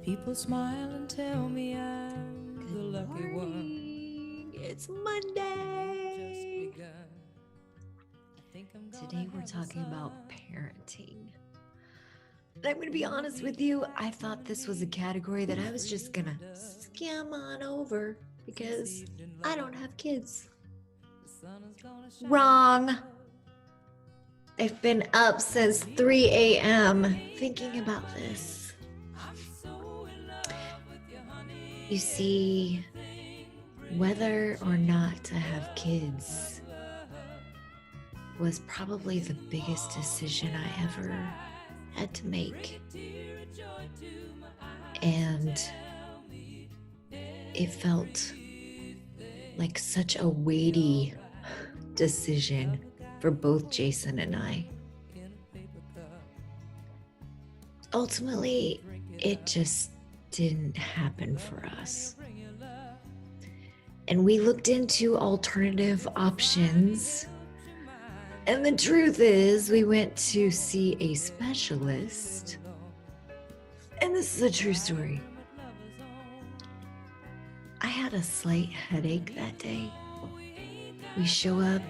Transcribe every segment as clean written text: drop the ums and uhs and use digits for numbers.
People smile and tell me I'm the lucky one. It's Monday. Today we're talking about parenting. And I'm going to be honest with you, I thought this was a category that I was just going to skim on over because I don't have kids. Wrong. I've been up since 3 a.m. thinking about this. You see, whether or not to have kids was probably the biggest decision I ever had to make. And it felt like such a weighty decision for both Jason and I. Ultimately, it just didn't happen for us. And we looked into alternative options. And the truth is, we went to see a specialist. And this is a true story. I had a slight headache that day. We show up,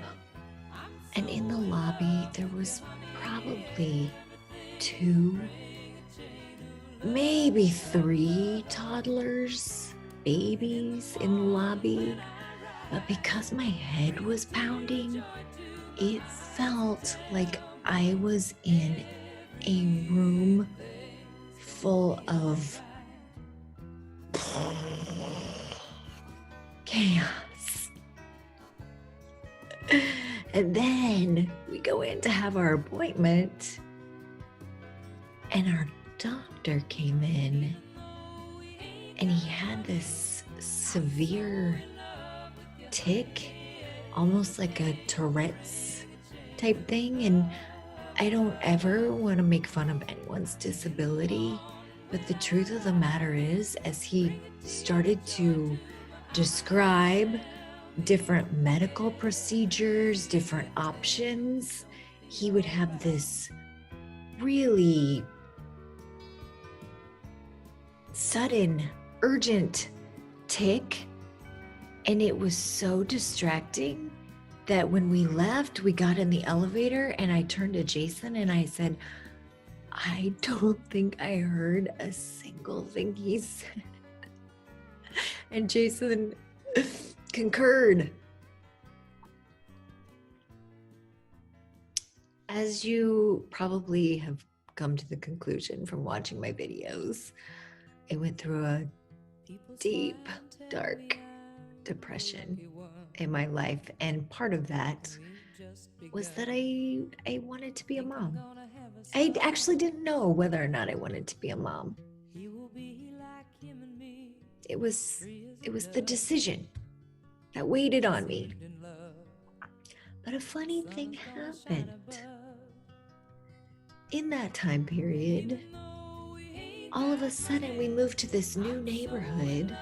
and in the lobby, there was probably 2, maybe 3 toddlers, babies in the lobby. But because my head was pounding, it felt like I was in a room full of chaos. And then we go in to have our appointment, and our doctor came in, and he had this severe tic, almost like a Tourette's type thing. And I don't ever want to make fun of anyone's disability, but the truth of the matter is, as he started to describe different medical procedures, different options, he would have this really sudden, urgent tic, and it was so distracting that when we left, we got in the elevator, and I turned to Jason and I said, I don't think I heard a single thing he said. And Jason concurred. As you probably have come to the conclusion from watching my videos, I went through a deep, dark depression in my life, and part of that was that I wanted to be a mom. I actually didn't know whether or not I wanted to be a mom. It was the decision that waited on me. But a funny thing happened. In that time period, all of a sudden we moved to this new neighborhood,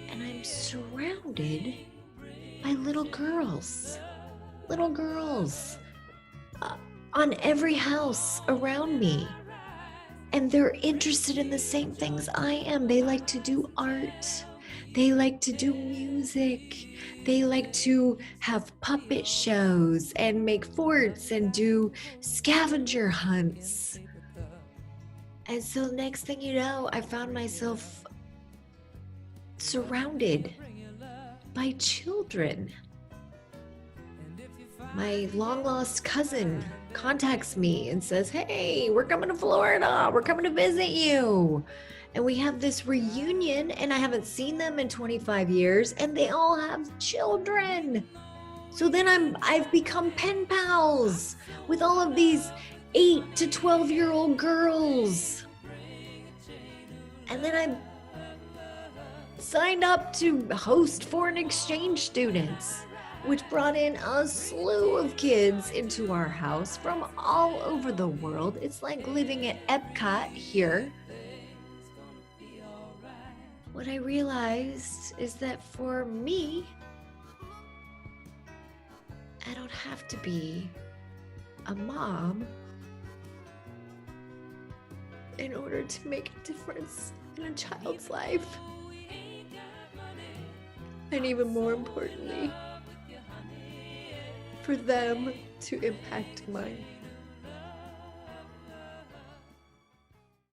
and I'm surrounded by little girls on every house around me. And they're interested in the same things I am. They like to do art. They like to do music. They like to have puppet shows and make forts and do scavenger hunts. And so next thing you know, I found myself surrounded by children. My long-lost cousin contacts me and says, hey, we're coming to Florida. We're coming to visit you. And we have this reunion, and I haven't seen them in 25 years, and they all have children. So then I've become pen pals with all of these 8 to 12-year-old girls. And then I signed up to host foreign exchange students, which brought in a slew of kids into our house from all over the world. It's like living at Epcot here. What I realized is that for me, I don't have to be a mom in order to make a difference in a child's life. And even more importantly, for them to impact mine.